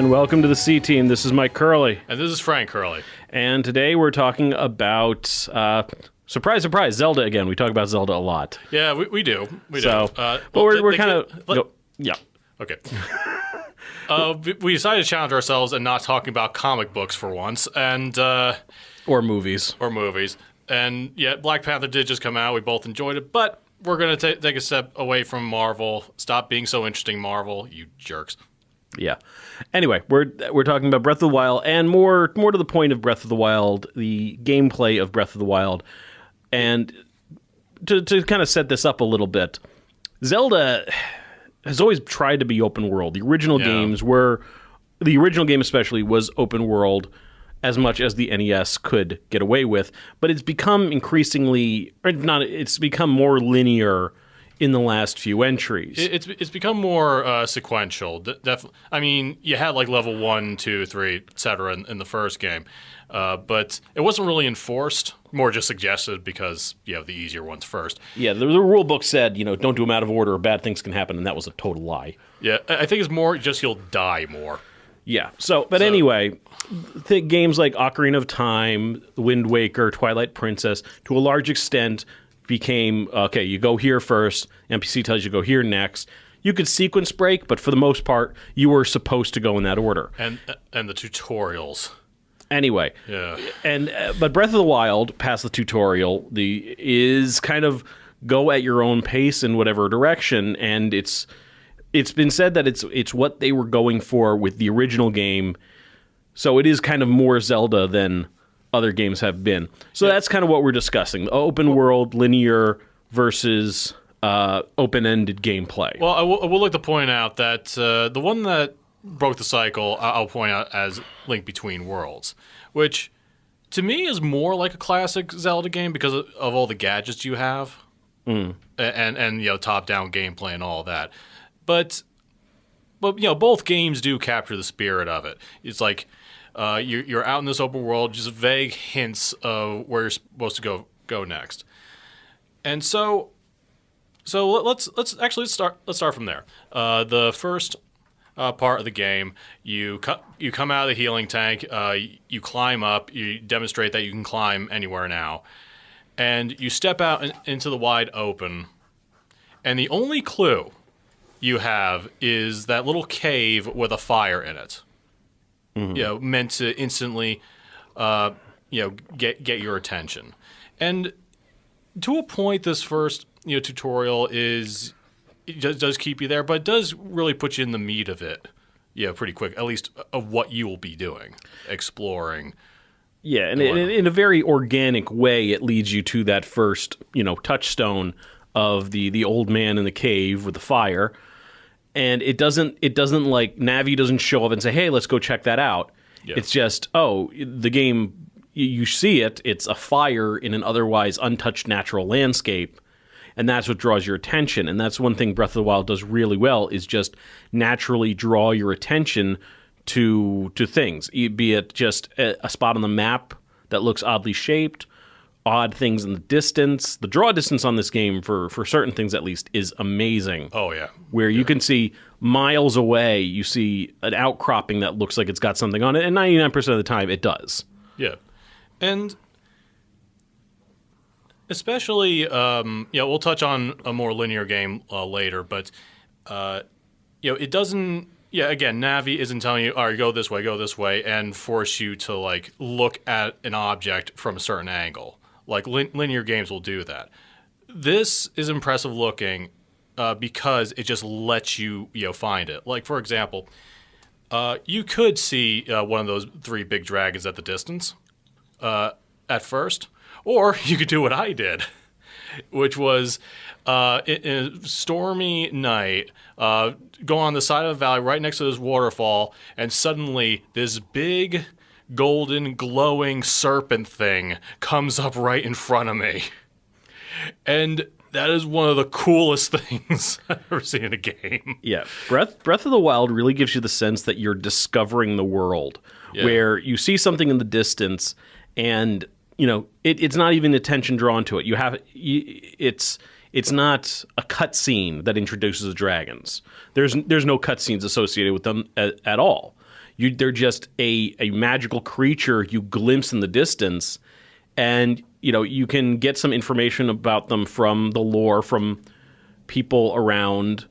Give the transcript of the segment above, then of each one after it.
and welcome to the C-Team. This is Mike Curley. And this is Frank Curley. And today we're talking about, surprise, surprise, Zelda again. We talk about Zelda a lot. Yeah, we do. We So, do. but we're kind of... Yeah. Okay. We decided to challenge ourselves and not talking about comic books for once. And Or movies. And yeah, Black Panther did just come out. We both enjoyed it. But we're going to take a step away from Marvel. Stop being so interesting, Marvel, you jerks. Yeah. Anyway, we're talking about Breath of the Wild, and more to the point of Breath of the Wild, the gameplay of Breath of the Wild. And to kind of set this up a little bit, Zelda has always tried to be open world. The original game especially was open world as much as the NES could get away with, but it's become it's become more linear in the last few entries. It's become more sequential. I mean, you had like level 1, 2, 3, etc. in the first game, but it wasn't really enforced. More just suggested because you have the easier ones first. Yeah, the rule book said, don't do them out of order or bad things can happen, and that was a total lie. Yeah, I think it's more just you'll die more. Yeah, anyway, games like Ocarina of Time, Wind Waker, Twilight Princess, to a large extent became, okay, you go here first, NPC tells you to go here next. You could sequence break, but for the most part, you were supposed to go in that order. And the tutorials. Anyway, yeah, but Breath of the Wild, past the tutorial, is kind of go at your own pace in whatever direction, and it's been said that it's what they were going for with the original game, so it is kind of more Zelda than other games have been. So that's kind of what we're discussing: open world, linear versus open-ended gameplay. Well, I will like to point out that the one that broke the cycle, I'll point out as Link Between Worlds, which to me is more like a classic Zelda game because of all the gadgets you have, and top-down gameplay and all that. But both games do capture the spirit of it. It's like you're out in this open world, just vague hints of where you're supposed to go next. And so let's start from there. The first part of the game, you come out of the healing tank, you climb up, you demonstrate that you can climb anywhere now, and you step out into the wide open, and the only clue you have is that little cave with a fire in it. Mm-hmm. Meant to instantly, get your attention. And to a point, this first tutorial does keep you there, but it does really put you in the meat of it. Yeah, pretty quick, at least of what you will be doing, exploring. Yeah, and in a very organic way, it leads you to that first, touchstone of the old man in the cave with the fire. And it doesn't like Navi doesn't show up and say, "Hey, let's go check that out." Yeah. It's just, the game, you see it. It's a fire in an otherwise untouched natural landscape, and that's what draws your attention. And that's one thing Breath of the Wild does really well, is just naturally draw your attention to things, be it just a spot on the map that looks oddly shaped, odd things in the distance. The draw distance on this game, for certain things at least, is amazing. Oh, yeah. Where you can see miles away, you see an outcropping that looks like it's got something on it, and 99% of the time it does. Yeah. And especially, we'll touch on a more linear game later, but, it doesn't... Yeah, again, Navi isn't telling you, all right, go this way, and force you to, look at an object from a certain angle. Like, linear games will do that. This is impressive looking because it just lets you, find it. Like, for example, you could see one of those 3 big dragons at the distance at first, or you could do what I did, which was in a stormy night, go on the side of the valley right next to this waterfall, and suddenly this big golden glowing serpent thing comes up right in front of me. And that is one of the coolest things I've ever seen in a game. Yeah. Breath of the Wild really gives you the sense that you're discovering the world, where you see something in the distance and, it's not even attention drawn to it. It's not a cutscene that introduces the dragons. There's no cutscenes associated with them at all. They're just a magical creature you glimpse in the distance, and you can get some information about them from the lore, from people around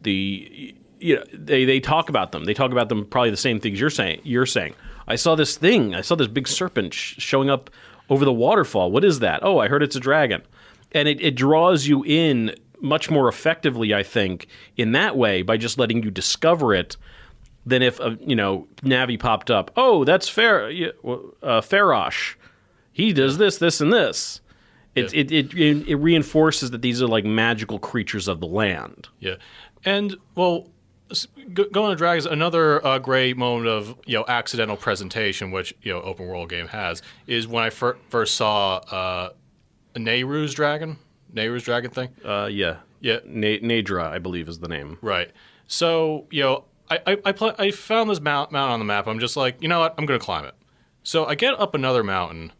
the. They talk about them. They talk about them probably the same things you're saying. I saw this thing. I saw this big serpent showing up over the waterfall. What is that? Oh, I heard it's a dragon. And it draws you in much more effectively, I think, in that way by just letting you discover it than if, Navi popped up. Oh, that's Farosh. He does this, and this. It reinforces that these are like magical creatures of the land. Yeah. And, well, going to dragons, another great moment of accidental presentation, which open world game has, is when I first saw Nehru's dragon thing. Yeah. Nadra, I believe, is the name. Right. So I found this mountain on the map. I'm just like, you know what? I'm going to climb it. So I get up another mountain,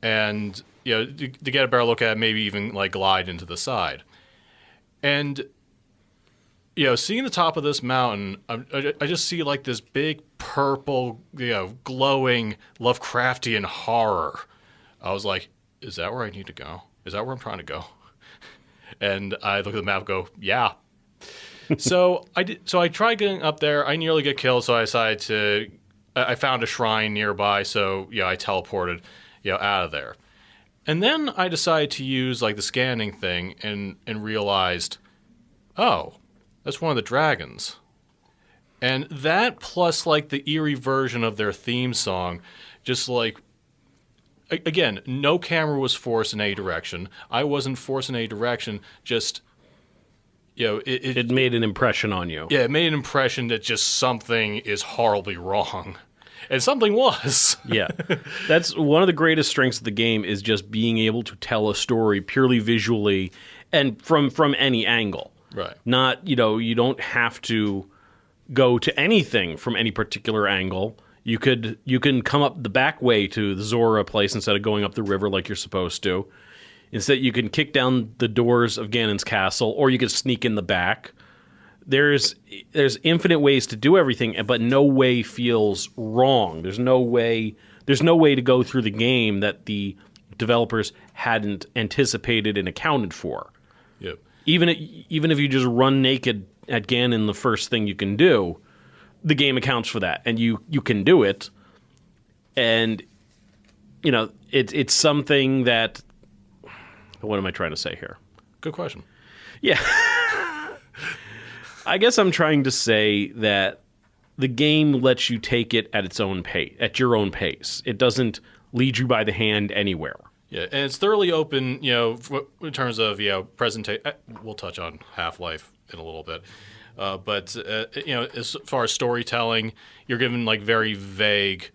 and to get a better look at it, maybe even like glide into the side, and. Seeing the top of this mountain, I just see like this big purple, glowing Lovecraftian horror. I was like, is that where I need to go? Is that where I'm trying to go? And I look at the map and go, yeah. So I tried getting up there. I nearly get killed, so I decided I found a shrine nearby, so I teleported out of there. And then I decided to use like the scanning thing and realized, oh, that's one of the dragons. And that plus like the eerie version of their theme song, just like, again, no camera was forced in any direction. I wasn't forced in any direction, just, it made an impression on you. Yeah, it made an impression that just something is horribly wrong. And something was. Yeah. That's one of the greatest strengths of the game, is just being able to tell a story purely visually and from any angle. Right. Not, you don't have to go to anything from any particular angle. You can come up the back way to the Zora place instead of going up the river like you're supposed to. Instead, you can kick down the doors of Ganon's castle, or you can sneak in the back. There's infinite ways to do everything, but no way feels wrong. There's no way to go through the game that the developers hadn't anticipated and accounted for. Yep. Even if you just run naked at Ganon, the first thing you can do, the game accounts for that, and you can do it. And it's something that. What am I trying to say here? Good question. Yeah, I guess I'm trying to say that the game lets you take it at its own pace, at your own pace. It doesn't lead you by the hand anywhere. Yeah, and it's thoroughly open, in terms of, presentation. We'll touch on Half-Life in a little bit. But as far as storytelling, you're given, like, very vague,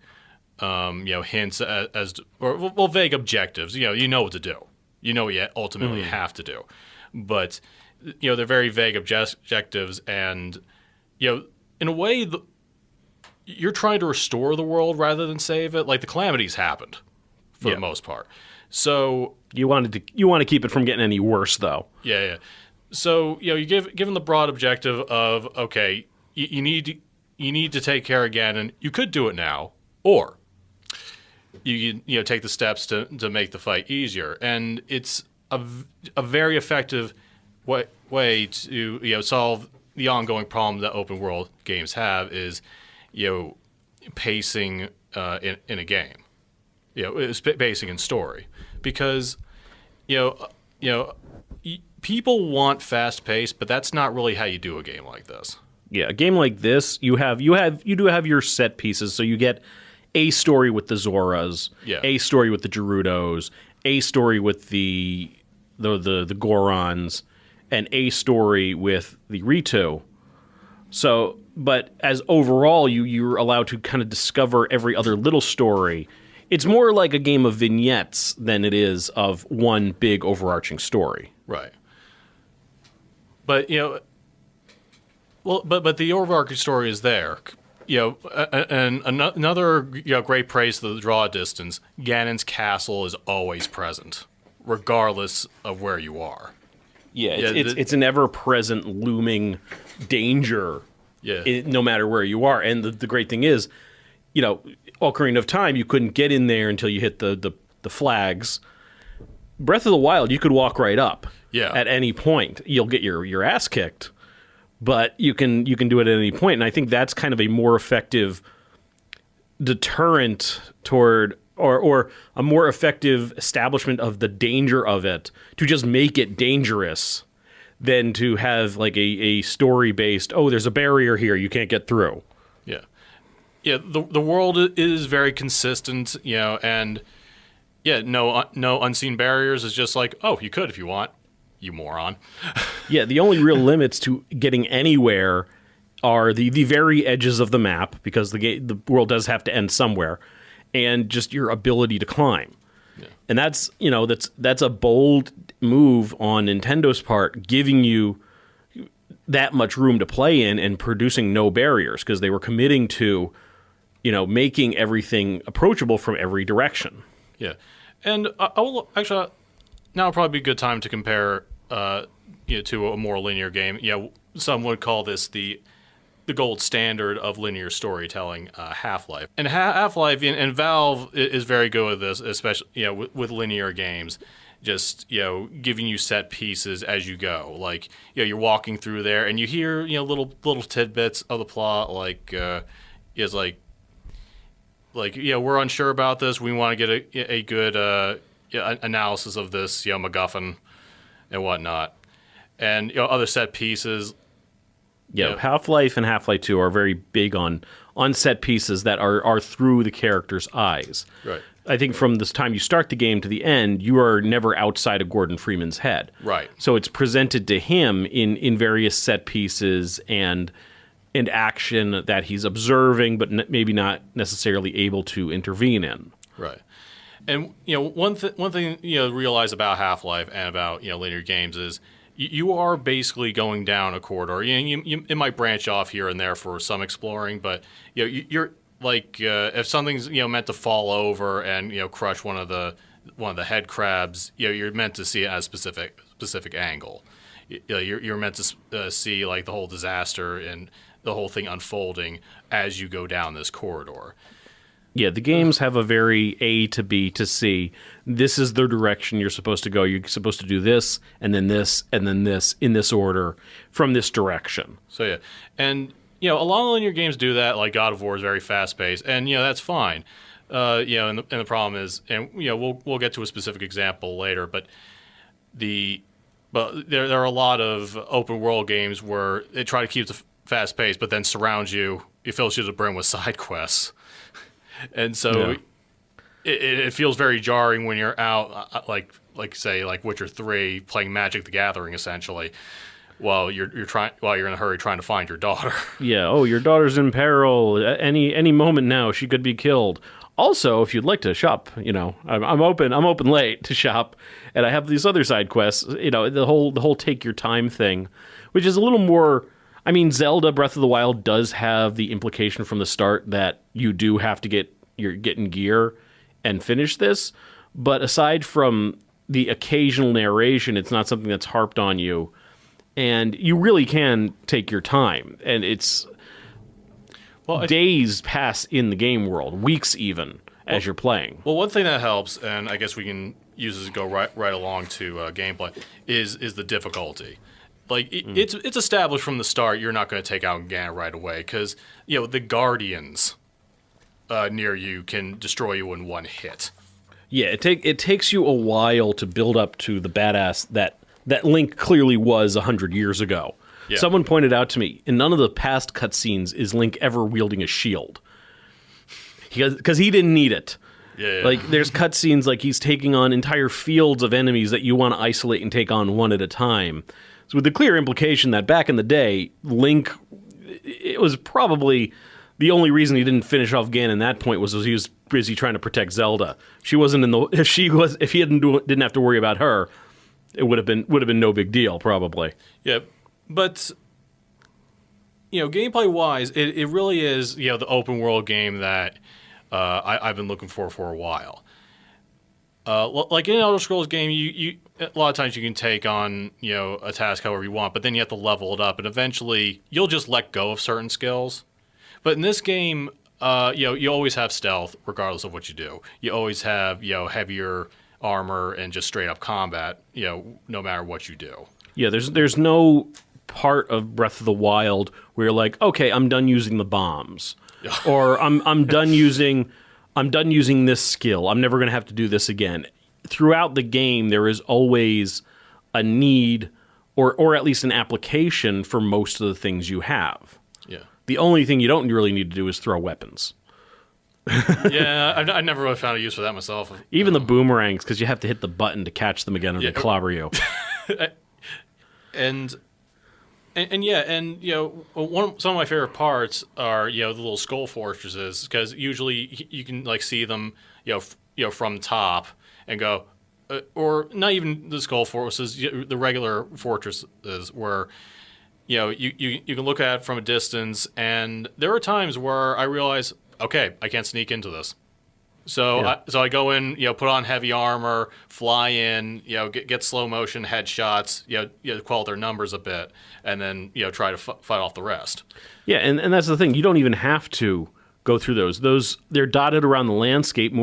hints or vague objectives. You know what to do. You know what you ultimately have to do. But, they're very vague objectives, and, in a way, you're trying to restore the world rather than save it. Like, the calamities happened, for the most part. So you want to keep it from getting any worse, though. Yeah. So you given the broad objective of, okay, you need to take care of Ganon. You could do it now, or you take the steps to make the fight easier, and it's a very effective way to solve the ongoing problem that open world games have, is pacing in a game. It's pacing in story. Because, people want fast pace, but that's not really how you do a game like this. Yeah, a game like this, you do have your set pieces. So you get a story with the Zoras, a story with the Gerudos, a story with the Gorons, and a story with the Ritu. So, but as overall, you're allowed to kind of discover every other little story. It's more like a game of vignettes than it is of one big overarching story. Right. But, but the overarching story is there. And another great praise to the draw distance, Ganon's castle is always present, regardless of where you are. Yeah, it's an ever-present looming danger no matter where you are. And the great thing is, Ocarina of Time, you couldn't get in there until you hit the flags. Breath of the Wild, you could walk right up. Yeah. At any point, you'll get your ass kicked, but you can do it at any point. And I think that's kind of a more effective deterrent toward, or a more effective establishment of the danger of it, to just make it dangerous than to have like a story based, oh, there's a barrier here, you can't get through. Yeah. Yeah, the world is very consistent, and no unseen barriers. Is just like, oh, you could if you want. You moron. Yeah, the only real limits to getting anywhere are the very edges of the map, because the world does have to end somewhere, and just your ability to climb. Yeah. And that's a bold move on Nintendo's part, giving you that much room to play in and producing no barriers, because they were committing to, making everything approachable from every direction. Yeah, and I will actually. Now would probably be a good time to compare to a more linear game. Some would call this the gold standard of linear storytelling, Half-Life. And Half-Life and Valve is very good with this, especially with linear games. Just giving you set pieces as you go. Like you're walking through there and you hear little tidbits of the plot, like we're unsure about this. We want to get a good analysis of this, MacGuffin and whatnot, and other set pieces. Half-Life and Half-Life 2 are very big on set pieces that are through the character's eyes. Right. I think from this time you start the game to the end, you are never outside of Gordon Freeman's head. Right. So it's presented to him in various set pieces and action that he's observing, but maybe not necessarily able to intervene in. Right. And one thing realize about Half-Life and about linear games is you are basically going down a corridor. It might branch off here and there for some exploring, but you're like if something's meant to fall over and crush one of the head crabs, you're meant to see it at a specific angle. You're meant to see like the whole disaster and the whole thing unfolding as you go down this corridor. Yeah, the games have a very A to B to C. This is the direction you're supposed to go. You're supposed to do this, and then this, and then this, in this order, from this direction. So, yeah. And, a lot of linear games do that. Like God of War is very fast-paced, and, that's fine. And the problem is, and, we'll get to a specific example later, but there are a lot of open-world games where they try to keep the fast-paced, but then surround you, it fills you to the brim with side quests. And so it feels very jarring when you're out, like say Witcher 3, playing Magic the Gathering essentially, while you're in a hurry trying to find your daughter. Yeah. Oh, your daughter's in peril. Any moment now, she could be killed. Also, if you'd like to shop, I'm open late to shop, and I have these other side quests. The whole take your time thing, which is a little more. I mean, Zelda Breath of the Wild does have the implication from the start that you do have to get in gear and finish this. But aside from the occasional narration, it's not something that's harped on you. And you really can take your time. And it's days pass in the game world, weeks even, as you're playing. Well, one thing that helps, and I guess we can use this to go right along to gameplay, is the difficulty. Like, it's established from the start you're not going to take out Ganon right away because, the Guardians near you can destroy you in one hit. Yeah, it takes you a while to build up to the badass that Link clearly was 100 years ago. Yeah. Someone pointed out to me, in none of the past cutscenes is Link ever wielding a shield. Because he didn't need it. Yeah. Like, there's cutscenes like he's taking on entire fields of enemies that you want to isolate and take on one at a time. So with the clear implication that back in the day, Link, it was probably the only reason he didn't finish off Ganon at that point was he was busy trying to protect Zelda. She wasn't in the if he didn't have to worry about her, it would have been no big deal probably. Yeah, but gameplay wise, it really is the open world game that I've been looking for a while. Like in an Elder Scrolls game, you a lot of times you can take on a task however you want, but then you have to level it up, and eventually you'll just let go of certain skills. But in this game, you always have stealth regardless of what you do. You always have heavier armor and just straight up combat. No matter what you do. Yeah, there's no part of Breath of the Wild where you're like, okay, I'm done using the bombs, or I'm done using this skill. I'm never going to have to do this again. Throughout the game, there is always a need, or at least an application for most of the things you have. Yeah. The only thing you don't really need to do is throw weapons. Yeah, I never really found a use for that myself. Even the boomerangs, because you have to hit the button to catch them again, or they clobber you. And some of my favorite parts are the little skull fortresses, because usually you can like see them from top and go, or not even the skull fortresses, the regular fortresses where you can look at it from a distance, and there are times where I realize, okay, I can't sneak into this. So I go in, put on heavy armor, fly in, get slow motion headshots, quell their numbers a bit, and then try to fight off the rest. Yeah, and that's the thing. You don't even have to go through those. They're dotted around the landscape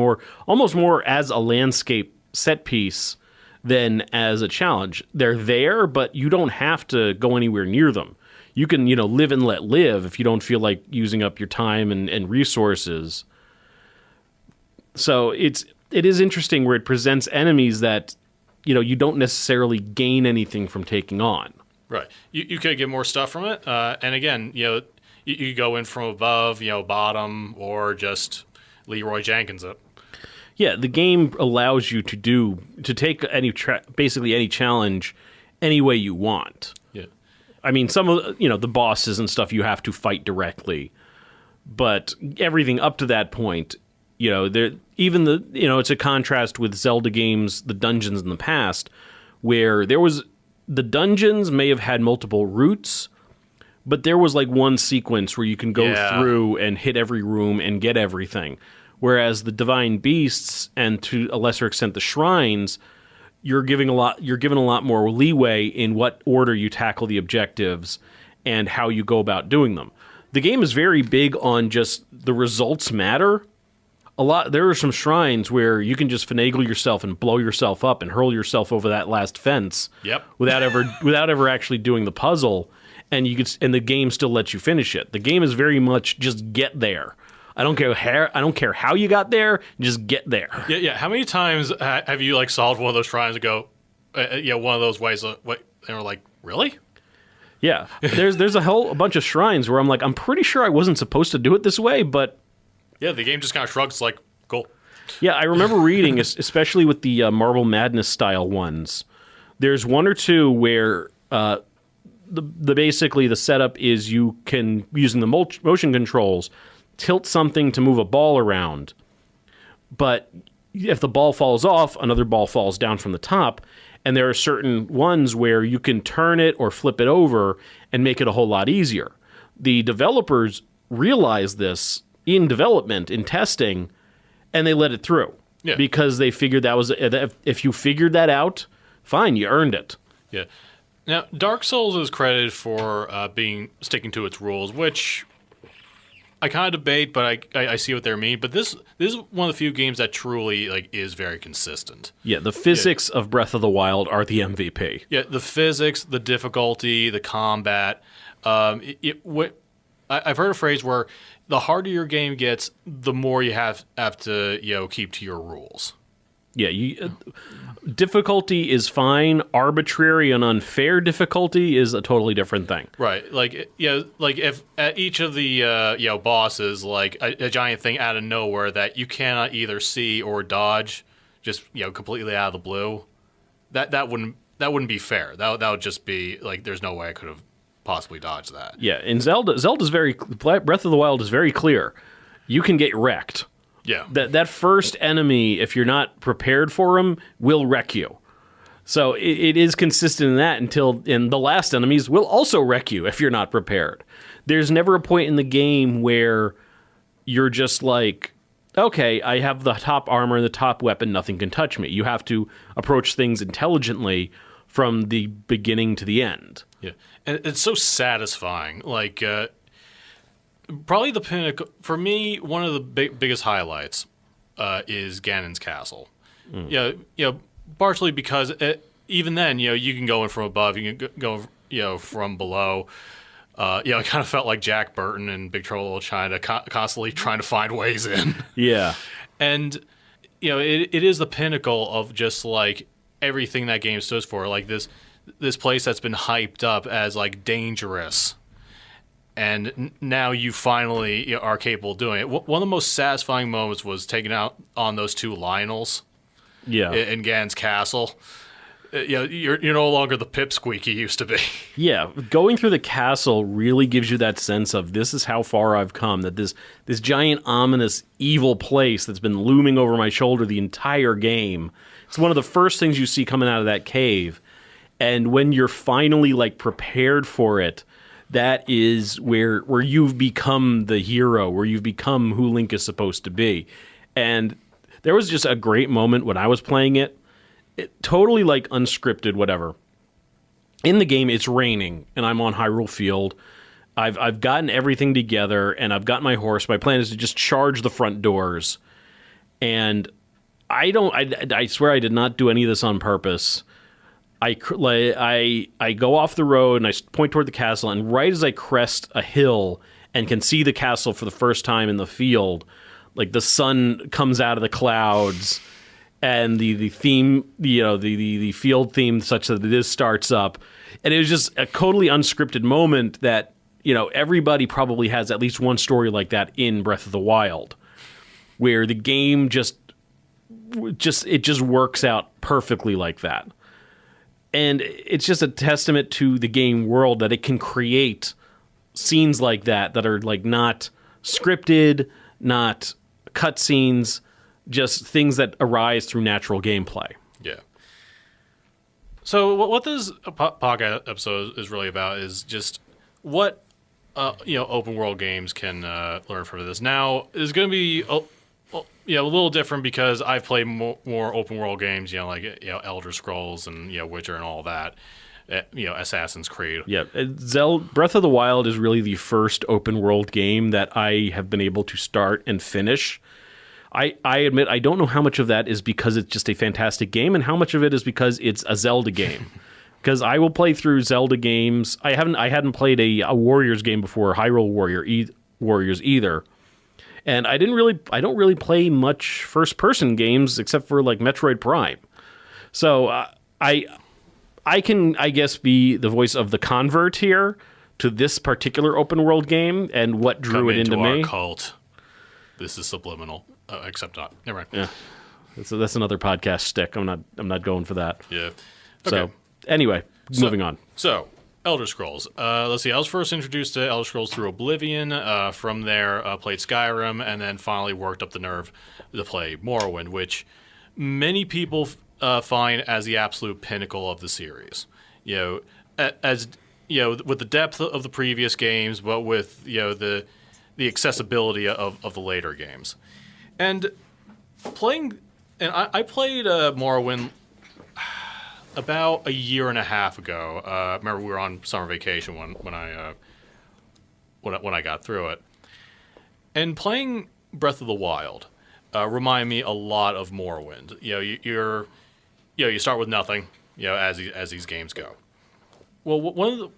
almost more as a landscape set piece than as a challenge. They're there, but you don't have to go anywhere near them. You can live and let live if you don't feel like using up your time and resources. So it is interesting where it presents enemies that you don't necessarily gain anything from taking on. Right. You could get more stuff from it, and again, you go in from above, bottom, or just Leroy Jenkins it. Yeah, the game allows you to take basically any challenge any way you want. Yeah. I mean, some of the bosses and stuff you have to fight directly, but everything up to that point, it's a contrast with Zelda games, the dungeons in the past, where the dungeons may have had multiple routes, but there was like one sequence where you can go through and hit every room and get everything. Whereas the divine beasts, and to a lesser extent the shrines, you're given a lot more leeway in what order you tackle the objectives and how you go about doing them. The game is very big on just the results matter. There are some shrines where you can just finagle yourself and blow yourself up and hurl yourself over that last fence. Yep. without ever actually doing the puzzle, and the game still lets you finish it. The game is very much just get there. I don't care how you got there. Just get there. Yeah. How many times have you solved one of those shrines and go, one of those ways? And we're like, really? Yeah. There's a bunch of shrines where I'm like, I'm pretty sure I wasn't supposed to do it this way, but yeah, the game just kind of shrugs like, cool. Yeah, I remember reading, especially with the Marble Madness style ones. There's one or two where basically the setup is you can, using the motion controls, tilt something to move a ball around, but if the ball falls off, another ball falls down from the top, and there are certain ones where you can turn it or flip it over and make it a whole lot easier. The developers realized this in development, in testing, and they let it through. Yeah. Because they figured if you figured that out, fine, you earned it. Yeah. Now, Dark Souls is credited for sticking to its rules, which I kind of debate, but I see what they mean. But this is one of the few games that truly is very consistent. Yeah, the physics of Breath of the Wild are the MVP. Yeah, the physics, the difficulty, the combat. I've heard a phrase where the harder your game gets, the more you have to keep to your rules. Yeah, difficulty is fine. Arbitrary and unfair difficulty is a totally different thing. Right. If at each of the bosses, a giant thing out of nowhere that you cannot either see or dodge, just completely out of the blue, that wouldn't be fair. That would just be there's no way I could have possibly dodged that. Yeah, in Breath of the Wild is very clear. You can get wrecked. Yeah. That first enemy, if you're not prepared for him, will wreck you. So it is consistent in that and the last enemies will also wreck you if you're not prepared. There's never a point in the game where you're just like, okay, I have the top armor and the top weapon, nothing can touch me. You have to approach things intelligently from the beginning to the end. Yeah, and it's so satisfying. Like, probably the pinnacle for me. One of the biggest highlights is Ganon's castle. Partially because even then, you can go in from above, you can go, from below. It kind of felt like Jack Burton in Big Trouble in Little China, constantly trying to find ways in. Yeah, and it is the pinnacle of just like everything that game stands for. Like this place that's been hyped up as like dangerous, and now you finally are capable of doing it. One of the most satisfying moments was taking out on those two Lionels. Yeah, in Ganon's castle. You're no longer the pipsqueak you used to be. Yeah, going through the castle really gives you that sense of this is how far I've come, that this giant, ominous, evil place that's been looming over my shoulder the entire game. It's one of the first things you see coming out of that cave. And when you're finally like prepared for it, that is where you've become the hero, where you've become who Link is supposed to be. And there was just a great moment when I was playing it. Totally like unscripted, whatever. In the game, it's raining, and I'm on Hyrule Field. I've gotten everything together, and I've got my horse. My plan is to just charge the front doors. And I swear I did not do any of this on purpose. I go off the road, and I point toward the castle, and right as I crest a hill and can see the castle for the first time in the field, like the sun comes out of the clouds, and the theme, the field theme, such that this starts up, and it was just a totally unscripted moment that everybody probably has at least one story like that in Breath of the Wild, where the game just works out perfectly like that, and it's just a testament to the game world that it can create scenes like that are like not scripted, not cutscenes. Just things that arise through natural gameplay. Yeah. So what this podcast episode is really about is just what open world games can learn from this. Now it's going to be a little different because I've played more open world games, like Elder Scrolls and Witcher and all that. Assassin's Creed. Yeah, Breath of the Wild is really the first open world game that I have been able to start and finish. I admit I don't know how much of that is because it's just a fantastic game and how much of it is because it's a Zelda game. Because I will play through Zelda games. I hadn't played a Warriors game before, Hyrule Warriors either. And I don't really play much first person games except for like Metroid Prime. So I can, I guess, be the voice of the convert here to this particular open world game and what drew it into me. Our cult. This is subliminal. Except not. Never mind. Yeah, that's another podcast stick. I'm not going for that. Yeah. Okay. So anyway, moving on. So Elder Scrolls. Let's see. I was first introduced to Elder Scrolls through Oblivion. From there, played Skyrim, and then finally worked up the nerve to play Morrowind, which many people find as the absolute pinnacle of the series. As with the depth of the previous games, but with the accessibility of the later games. And I played Morrowind about a year and a half ago. Remember, we were on summer vacation when I got through it. And playing Breath of the Wild reminded me a lot of Morrowind. You start with nothing, as these games go. Well, one of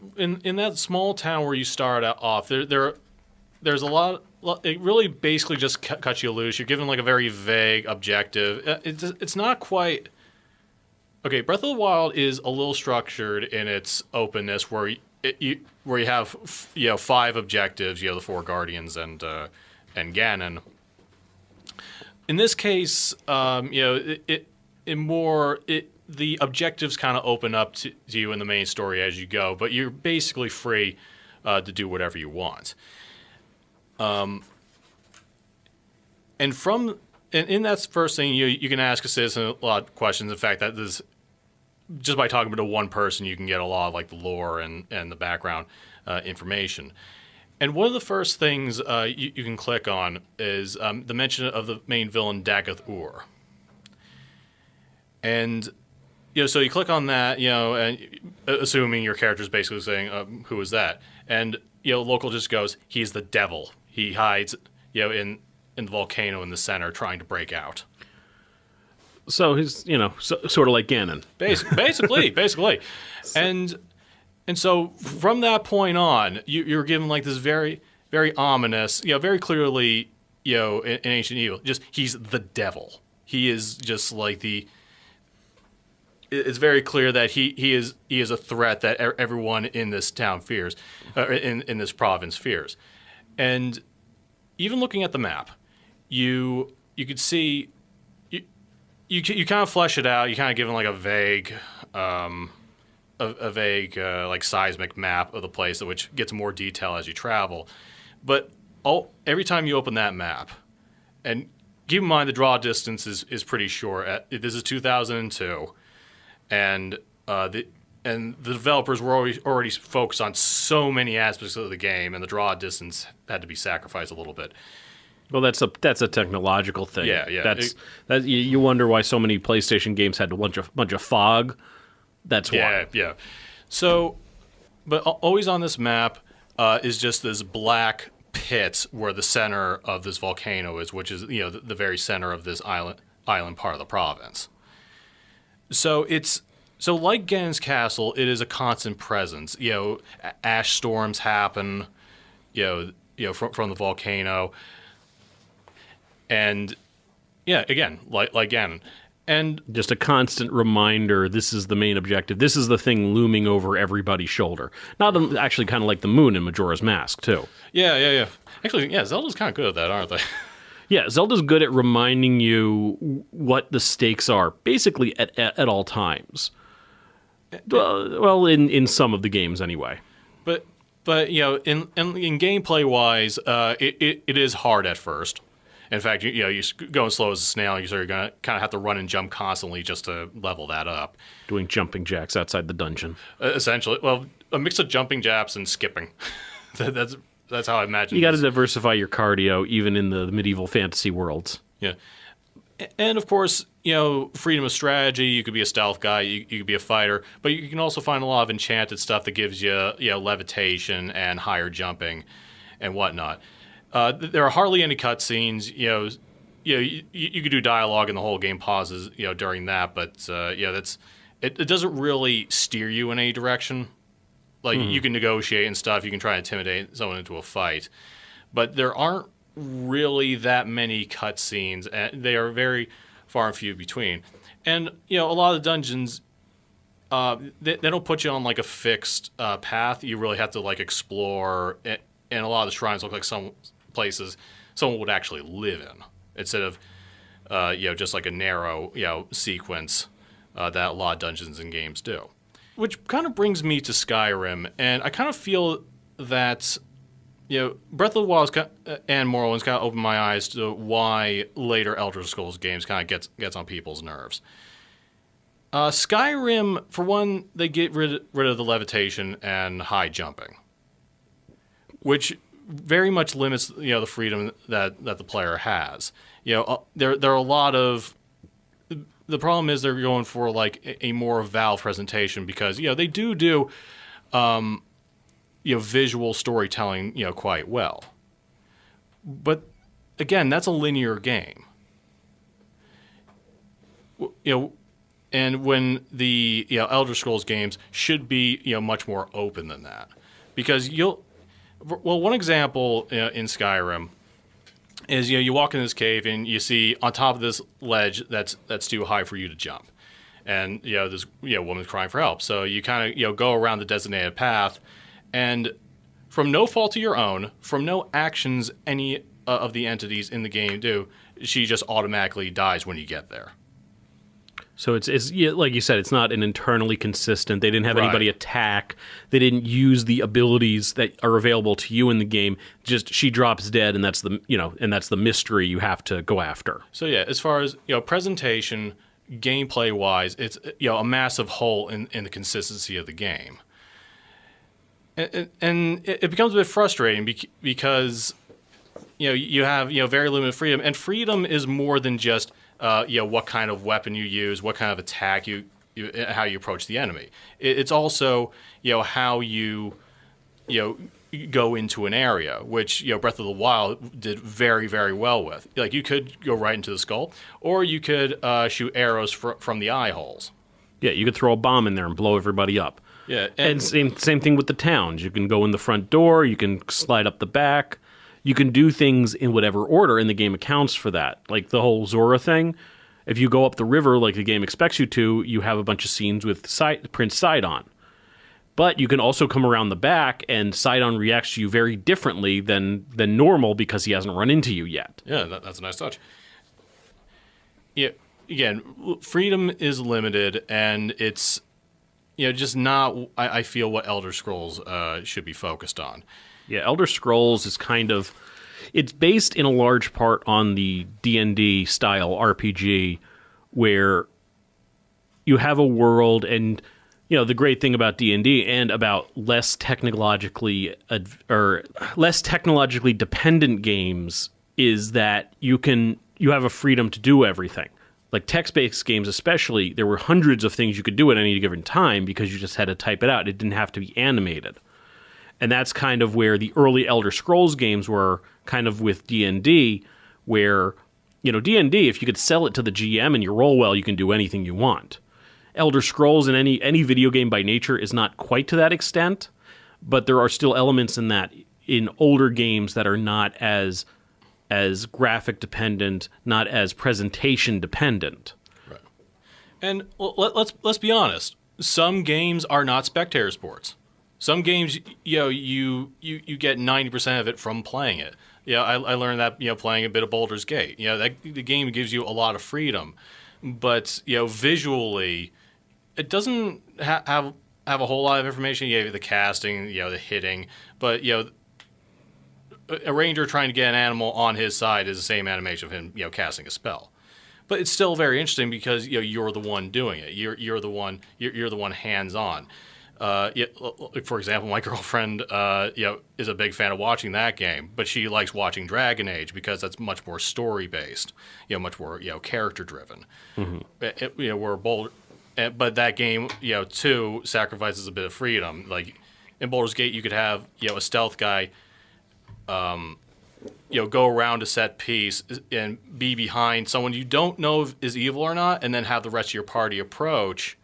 in that small town where you start off, there's a lot. It really basically just cuts you loose. You're given like a very vague objective. It's not quite. Okay, Breath of the Wild is a little structured in its openness, where you have 5 objectives. The 4 Guardians and Ganon. In this case, the objectives kind of open up to you in the main story as you go, but you're basically free to do whatever you want. And in that first thing, you can ask a citizen a lot of questions. In fact, that is just by talking to one person, you can get a lot of like the lore and the background information. And one of the first things you can click on is the mention of the main villain, Dagoth Ur. And, so you click on that, and assuming your character's basically saying, who is that? And, local just goes, he's the devil. He hides, in the volcano in the center trying to break out. So he's, sort of like Ganon. Basically. And so from that point on, you're given like this very, very ominous, very clearly, in Ancient Evil, just he's the devil. He is just like it's very clear that he is a threat that everyone in this town fears, in this province fears. And even looking at the map, you could see, you kind of flesh it out. You kind of give him like a vague like seismic map of the place, which gets more detail as you travel. But every time you open that map, and keep in mind the draw distance is pretty short. This is 2002, and the developers were already focused on so many aspects of the game, and the draw distance had to be sacrificed a little bit. Well, that's a technological thing. Yeah. You wonder why so many PlayStation games had a bunch of fog. That's why. Yeah. So, but always on this map is just this black pit where the center of this volcano is, which is the very center of this island part of the province. So like Ganon's Castle, it is a constant presence. Ash storms happen. From the volcano, and again like Ganon. And just a constant reminder, this is the main objective. This is the thing looming over everybody's shoulder. Not actually kind of like the moon in Majora's Mask, too. Yeah. Actually, Zelda's kind of good at that, aren't they? Yeah, Zelda's good at reminding you what the stakes are, basically at all times. Well, in some of the games, anyway. But in gameplay-wise, it is hard at first. In fact, you're going slow as a snail, so you're going to kind of have to run and jump constantly just to level that up. Doing jumping jacks outside the dungeon. Essentially. Well, a mix of jumping jacks and skipping. That's how I imagine it. You got to diversify your cardio, even in the medieval fantasy worlds. Yeah. And, of course, freedom of strategy. You could be a stealth guy. You could be a fighter. But you can also find a lot of enchanted stuff that gives you, levitation and higher jumping and whatnot. There are hardly any cutscenes. You could do dialogue and the whole game pauses. During that, but it doesn't really steer you in any direction. Like you can negotiate and stuff. You can try to intimidate someone into a fight, but there aren't really that many cutscenes, and they are very far and few between. And a lot of the dungeons, they don't put you on like a fixed path. You really have to like explore, and a lot of the shrines look like some places someone would actually live in instead of just like a narrow sequence that a lot of dungeons and games do. Which kind of brings me to Skyrim, and I kind of feel that Breath of the Wild and Morrowind's kind of opened my eyes to why later Elder Scrolls games kind of gets on people's nerves. Skyrim, for one, they get rid of the levitation and high jumping, which very much limits the freedom that the player has. There are a lot of. The problem is they're going for like a more Valve presentation because they do visual storytelling quite well. But again, that's a linear game. And when the Elder Scrolls games should be much more open than that, because one example in Skyrim is you walk in this cave and you see on top of this ledge that's too high for you to jump, and this woman's crying for help. So you kind of go around the designated path, and from no fault of your own, from no actions any of the entities in the game do, she just automatically dies when you get there. So it's like you said, it's not an internally consistent. They didn't have Right. anybody attack. They didn't use the abilities that are available to you in the game. Just she drops dead, and that's the mystery you have to go after. So yeah, as far as presentation, gameplay wise, it's a massive hole in the consistency of the game. and it becomes a bit frustrating because you have very limited freedom, and freedom is more than just what kind of weapon you use, what kind of attack you how you approach the enemy. It's also how you go into an area, which Breath of the Wild did very, very well with. Like, you could go right into the skull, or you could shoot arrows from the eye holes. Yeah, you could throw a bomb in there and blow everybody up. Yeah, and same thing with the towns. You can go in the front door, you can slide up the back, you can do things in whatever order, and the game accounts for that. Like the whole Zora thing, if you go up the river like the game expects you to, you have a bunch of scenes with Prince Sidon. But you can also come around the back, and Sidon reacts to you very differently than normal because he hasn't run into you yet. Yeah, that's a nice touch. Yeah, again, freedom is limited, and it's just not, I feel, what Elder Scrolls should be focused on. Yeah, Elder Scrolls is it's based in a large part on the D&D style RPG, where you have a world, and the great thing about D&D and about less technologically dependent games is that you have a freedom to do everything. Like text-based games especially, there were hundreds of things you could do at any given time because you just had to type it out. It didn't have to be animated. And that's kind of where the early Elder Scrolls games were, kind of with D&D, where, D&D, if you could sell it to the GM and you roll well, you can do anything you want. Elder Scrolls and any video game by nature is not quite to that extent, but there are still elements in that in older games that are not as graphic dependent, not as presentation dependent. Right. And let's be honest. Some games are not spectator sports. Some games, you get 90% of it from playing it. I learned that playing a bit of Baldur's Gate. The game gives you a lot of freedom, but visually, it doesn't have a whole lot of information. You have the casting, the hitting, but a ranger trying to get an animal on his side is the same animation of him, casting a spell. But it's still very interesting because you're the one doing it. You're the one hands on. For example, my girlfriend is a big fan of watching that game, but she likes watching Dragon Age because that's much more story based, much more character driven. Mm-hmm. But that game too sacrifices a bit of freedom. Like in Baldur's Gate, you could have a stealth guy go around a set piece and be behind someone you don't know if is evil or not, and then have the rest of your party approach.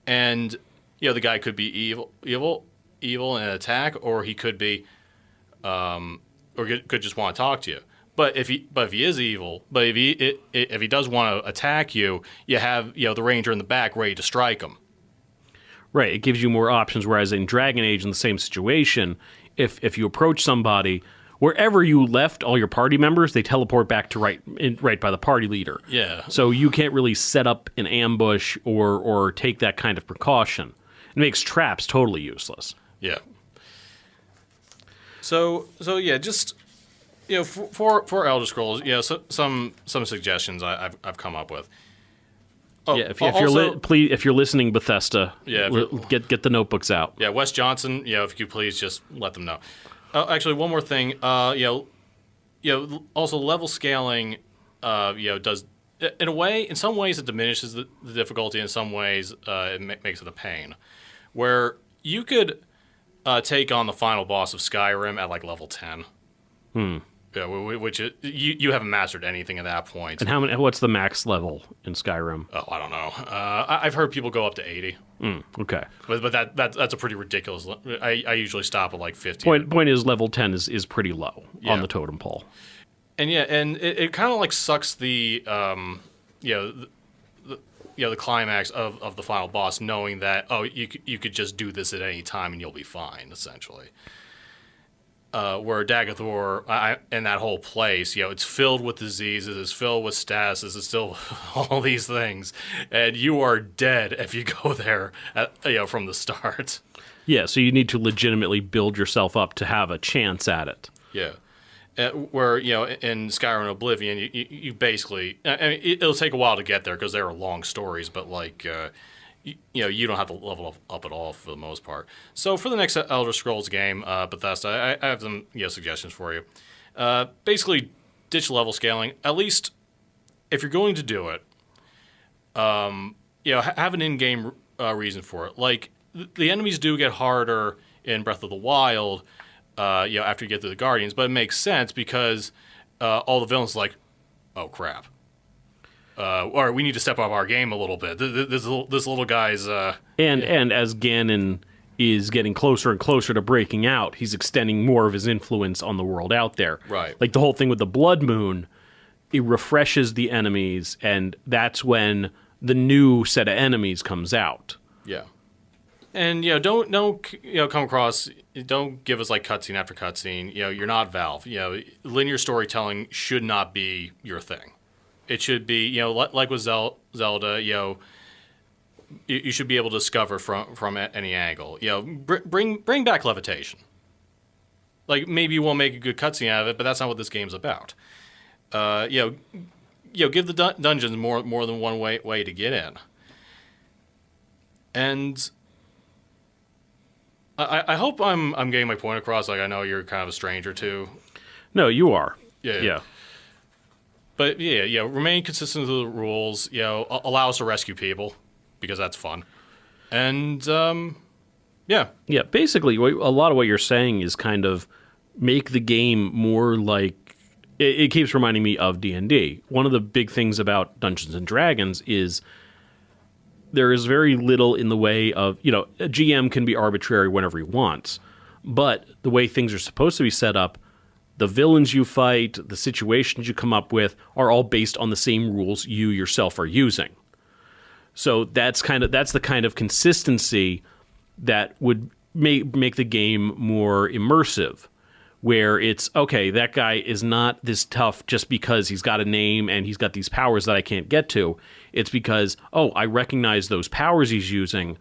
And the guy could be evil and attack, or he could be, or could just want to talk to you. But if he is evil, if he does want to attack you, you have the ranger in the back ready to strike him. Right, it gives you more options. Whereas in Dragon Age, in the same situation, if you approach somebody, wherever you left all your party members, they teleport back to right by the party leader. Yeah. So you can't really set up an ambush or take that kind of precaution. It makes traps totally useless. Yeah. So yeah, just for Elder Scrolls, some suggestions I've come up with. Oh, yeah, if you're listening, Bethesda, get the notebooks out. Yeah, Wes Johnson, if you could please just let them know. Actually, one more thing, also level scaling, does in some ways it diminishes the difficulty. In some ways, it makes it a pain. Where you could take on the final boss of Skyrim at like level 10. Yeah, which you haven't mastered anything at that point. And what's the max level in Skyrim? Oh, I don't know. I've heard people go up to 80. Okay, but that's a pretty ridiculous. I usually stop at like 50. Point is, level 10 is pretty low on the totem pole. And it kind of like sucks the the climax of the final boss, knowing that you could just do this at any time and you'll be fine, essentially. Where Dagethor and that whole place, it's filled with diseases, it's filled with stasis, it's still all these things, and you are dead if you go there from the start. Yeah, so you need to legitimately build yourself up to have a chance at it. Yeah. Where, in Skyrim and Oblivion, you basically, I mean, it'll take a while to get there because there are long stories, but like, you don't have to level up at all for the most part. So for the next Elder Scrolls game, Bethesda, I have some suggestions for you. Basically, ditch level scaling. At least if you're going to do it, have an in-game reason for it. Like the enemies do get harder in Breath of the Wild, after you get through the Guardians, but it makes sense because all the villains are like, oh crap. Or we need to step up our game a little bit. This little guy's... And as Ganon is getting closer and closer to breaking out, he's extending more of his influence on the world out there. Right. Like the whole thing with the Blood Moon, it refreshes the enemies, and that's when the new set of enemies comes out. Yeah. And, don't come across... Don't give us, like, cutscene after cutscene. You're not Valve. Linear storytelling should not be your thing. It should be, like with Zelda, you should be able to discover from any angle. Bring back levitation. Like, maybe you won't make a good cutscene out of it, but that's not what this game's about. Give the dungeons more than one way to get in. And I hope I'm getting my point across. Like, I know you're kind of a stranger to. No, you are. Yeah. But remain consistent with the rules. Allow us to rescue people because that's fun. And Basically, a lot of what you're saying is kind of make the game more like. It keeps reminding me of D&D. One of the big things about Dungeons and Dragons is there is very little in the way of a GM can be arbitrary whenever he wants, but the way things are supposed to be set up. The villains you fight, the situations you come up with are all based on the same rules you yourself are using. So that's the kind of consistency that would make the game more immersive, where it's, okay, that guy is not this tough just because he's got a name and he's got these powers that I can't get to. It's because, I recognize those powers he's using,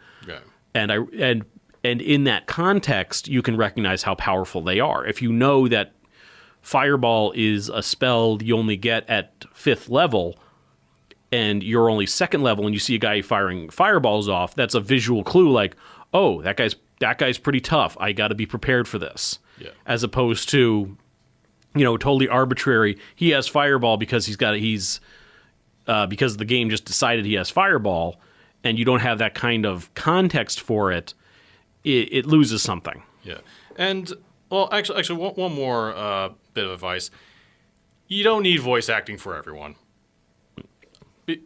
and in that context, you can recognize how powerful they are. If you know that Fireball is a spell you only get at 5th level, and you're only 2nd level, and you see a guy firing fireballs off, that's a visual clue like, oh, that guy's pretty tough. I got to be prepared for this. Yeah. As opposed to, totally arbitrary. He has Fireball because because the game just decided he has Fireball, and you don't have that kind of context for it. It loses something. Yeah, and well, actually, one more bit of advice: you don't need voice acting for everyone. It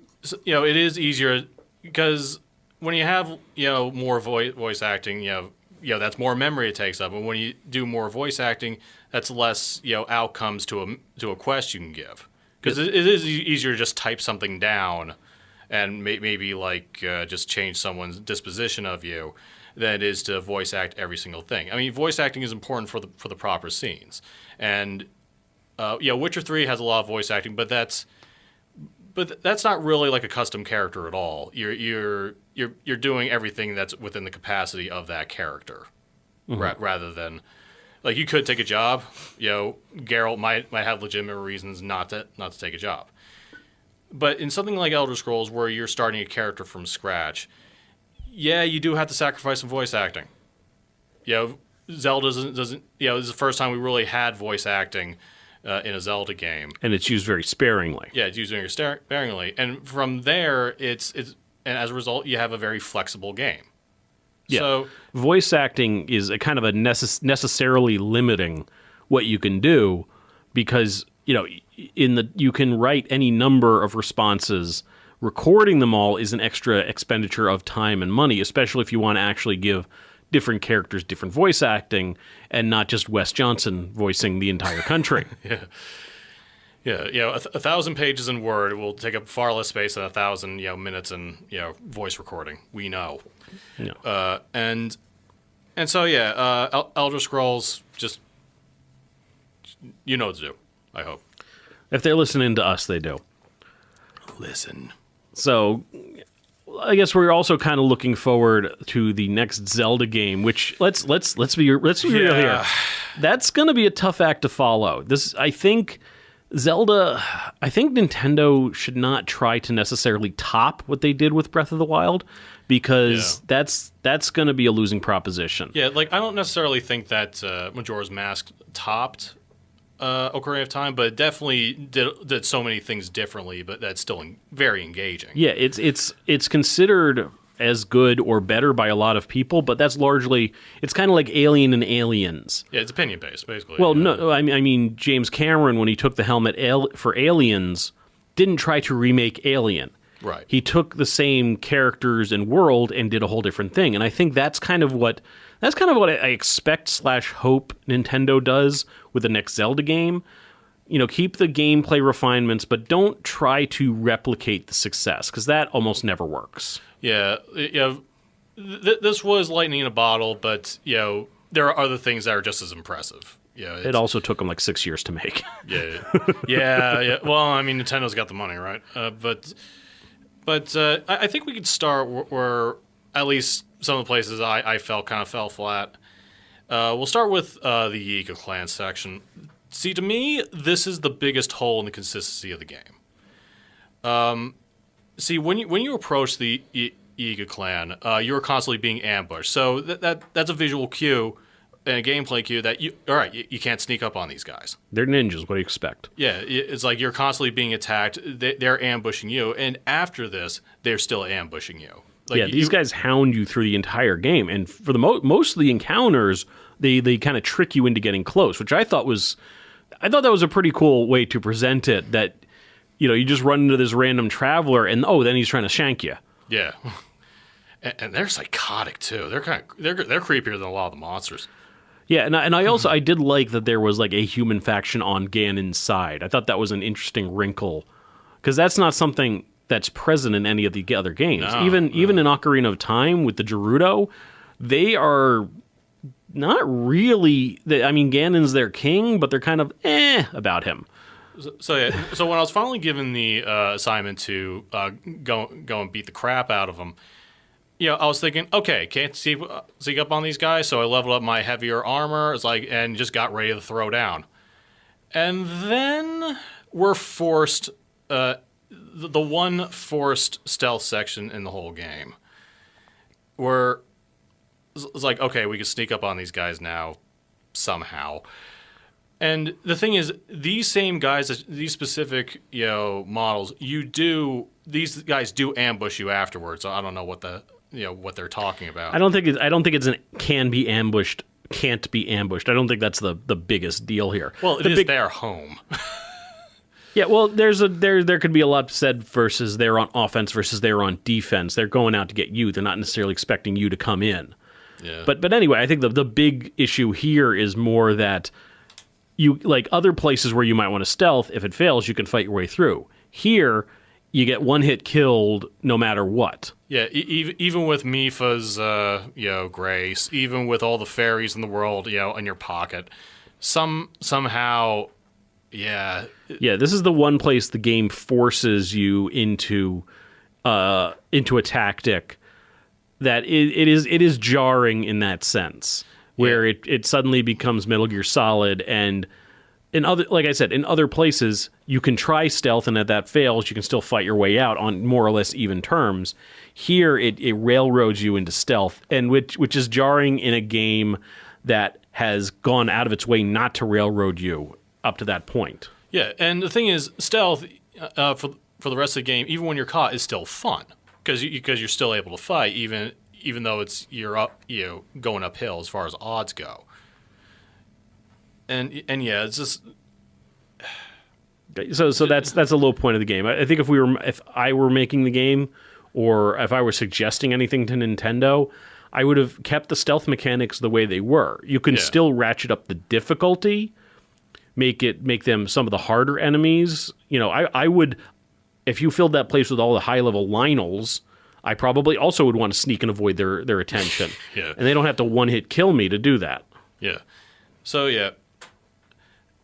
is easier because when you have more voice acting, that's more memory it takes up, and when you do more voice acting, that's less outcomes to a quest you can give, because it is easier to just type something down and maybe just change someone's disposition of you than it is to voice act every single thing. I mean, voice acting is important for the proper scenes, and Witcher 3 has a lot of voice acting, but that's not really like a custom character at all. You're doing everything that's within the capacity of that character, rather than like you could take a job. Geralt might have legitimate reasons not to take a job, but in something like Elder Scrolls, where you're starting a character from scratch, you do have to sacrifice some voice acting. Zelda doesn't. This is the first time we really had voice acting in a Zelda game, and it's used very sparingly. Yeah, it's used very sparingly, and from there, and as a result, you have a very flexible game. Yeah. So voice acting is a kind of a necessarily limiting what you can do, because you can write any number of responses. Recording them all is an extra expenditure of time and money, especially if you want to actually give different characters different voice acting and not just Wes Johnson voicing the entire country. Yeah. 1,000 pages in Word will take up far less space than 1,000 minutes in voice recording. We know. Yeah. And so Elder Scrolls, just what to do. I hope. If they're listening to us, they do. Listen. So, I guess we're also kind of looking forward to the next Zelda game, which let's be real here. That's going to be a tough act to follow. I think Nintendo should not try to necessarily top what they did with Breath of the Wild, because that's going to be a losing proposition. Yeah, like I don't necessarily think that Majora's Mask topped Ocarina of Time, but it definitely did so many things differently, but that's still very engaging. Yeah, it's considered as good or better by a lot of people, but that's largely, it's kind of like Alien and Aliens. Yeah, it's opinion-based, basically. Well, no, I mean, James Cameron, when he took the helmet for Aliens, didn't try to remake Alien. Right. He took the same characters and world and did a whole different thing. And I think that's kind of what I expect / hope Nintendo does with the next Zelda game. You know, keep the gameplay refinements, but don't try to replicate the success, because that almost never works. Yeah, this was lightning in a bottle, but there are other things that are just as impressive. Yeah, it also took them like 6 years to make. Yeah. Well, I mean, Nintendo's got the money, right? But I think we could start where at least some of the places I felt kind of fell flat. We'll start with the Yiga clan section. See, to me, this is the biggest hole in the consistency of the game. See, when you approach the Yiga clan, you're constantly being ambushed. So that's a visual cue and a gameplay cue that you can't sneak up on these guys. They're ninjas. What do you expect? Yeah, it's like you're constantly being attacked. They're ambushing you, and after this, they're still ambushing you. Like, these guys hound you through the entire game, and for the most of the encounters, they kind of trick you into getting close, which I thought that was a pretty cool way to present it. That you just run into this random traveler, and then he's trying to shank you. Yeah, and they're psychotic too. They're creepier than a lot of the monsters. Yeah, and I also I did like that there was like a human faction on Ganon's side. I thought that was an interesting wrinkle, because that's not something that's present in any of the other games. No, even in Ocarina of Time with the Gerudo, they are not really. I mean, Ganon's their king, but they're kind of about him. So when I was finally given the assignment to go and beat the crap out of them, I was thinking, okay, can't sneak up on these guys, so I leveled up my heavier armor. And just got ready to throw down, and then we're forced. The one forced stealth section in the whole game, where it's like, okay, we can sneak up on these guys now somehow. And the thing is, these same guys, these specific models, these guys do ambush you afterwards. So I don't know what what they're talking about. I don't think it's an can be ambushed, can't be ambushed. I don't think that's the biggest deal here. Well, it is their home. Yeah, well, there could be a lot said versus they're on offense versus they're on defense. They're going out to get you. They're not necessarily expecting you to come in. Yeah. But anyway, I think the big issue here is more that you, like other places where you might want to stealth, if it fails, you can fight your way through. Here, you get one hit killed no matter what. Yeah, even with Mifa's grace, even with all the fairies in the world, in your pocket, somehow. Yeah. Yeah, this is the one place the game forces you into a tactic that it is jarring in that sense, where it suddenly becomes Metal Gear Solid, and in other places you can try stealth, and if that fails, you can still fight your way out on more or less even terms. Here it railroads you into stealth, and which is jarring in a game that has gone out of its way not to railroad you up to that point. Yeah, and the thing is, stealth for the rest of the game, even when you're caught, is still fun because you're still able to fight, even though you're going uphill as far as odds go. And yeah, it's just so that's a low point of the game. I think if I were making the game, or if I were suggesting anything to Nintendo, I would have kept the stealth mechanics the way they were. You can still ratchet up the difficulty. Make them some of the harder enemies. I would, if you filled that place with all the high level Lionels, I probably also would want to sneak and avoid their attention. Yeah. And they don't have to one hit kill me to do that. Yeah. So yeah.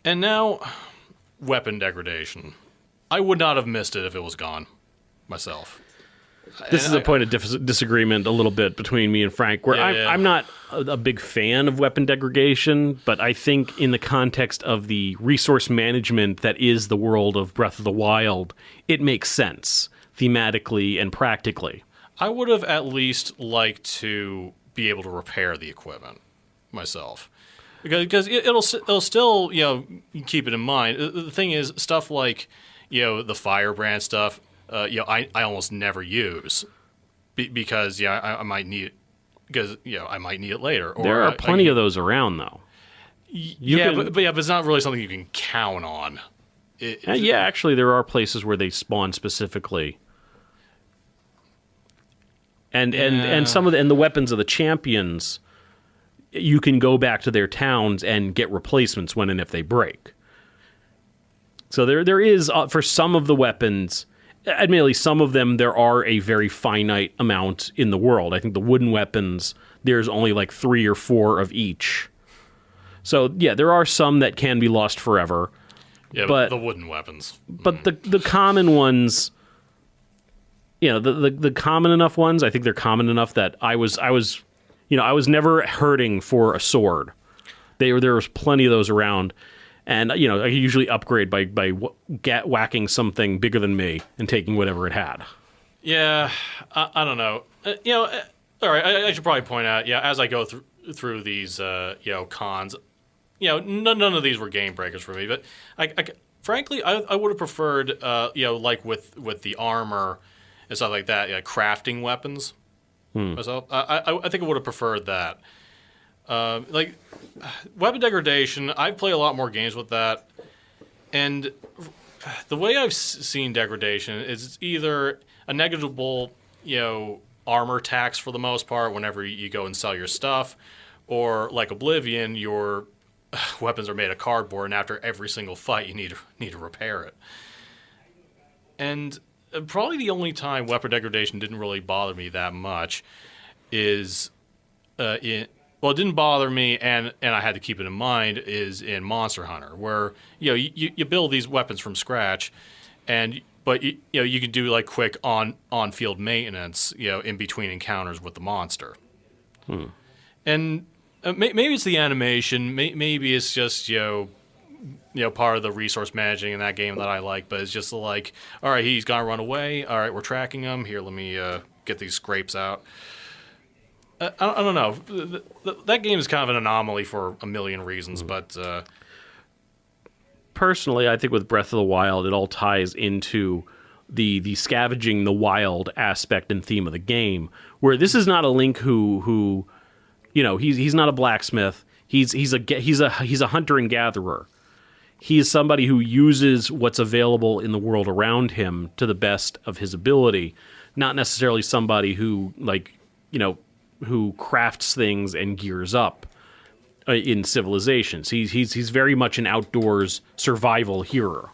And now, weapon degradation. I would not have missed it if it was gone myself. This is a point of disagreement a little bit between me and Frank, where I'm not a big fan of weapon degradation, but I think in the context of the resource management that is the world of Breath of the Wild, it makes sense thematically and practically. I would have at least liked to be able to repair the equipment myself. Because it'll still, keep it in mind. The thing is, stuff like, the firebrand stuff, I almost never use because, I might need it. Because, I might need it later. Or there are plenty of those around, though. But it's not really something you can count on. Actually, there are places where they spawn specifically. And some of the weapons of the champions, you can go back to their towns and get replacements when and if they break. So there is for some of the weapons, admittedly, some of them there are a very finite amount in the world. I think the wooden weapons, there's only like 3 or 4 of each. So yeah, there are some that can be lost forever. Yeah, but the wooden weapons. But the common ones, the common enough ones, I think they're common enough that I was never hurting for a sword. There was plenty of those around, and I usually upgrade by whacking something bigger than me and taking whatever it had. Yeah, I don't know. All right, I should probably point out, as I go through these, cons, none of these were game breakers for me. But frankly, I would have preferred, like with the armor and stuff like that, crafting weapons. Myself, I think I would have preferred that. Like weapon degradation, I play a lot more games with that, and the way I've seen degradation is either a negligible, armor tax for the most part whenever you go and sell your stuff, or like Oblivion, your weapons are made of cardboard, and after every single fight, you need to repair it. And probably the only time weapon degradation didn't really bother me that much is it didn't bother me, and I had to keep it in mind, is in Monster Hunter, where you build these weapons from scratch, but you can do like quick on field maintenance in between encounters with the monster. And maybe it's the animation, maybe it's just part of the resource managing in that game that I like, but it's just like, all right, he's gonna run away. All right, we're tracking him. Here, let me get these scrapes out. I don't know. That game is kind of an anomaly for a million reasons, but personally, I think with Breath of the Wild, it all ties into the scavenging the wild aspect and theme of the game, where this is not a Link who he's not a blacksmith. He's a hunter and gatherer. He is somebody who uses what's available in the world around him to the best of his ability, not necessarily somebody who who crafts things and gears up in civilizations. He's very much an outdoors survival hero.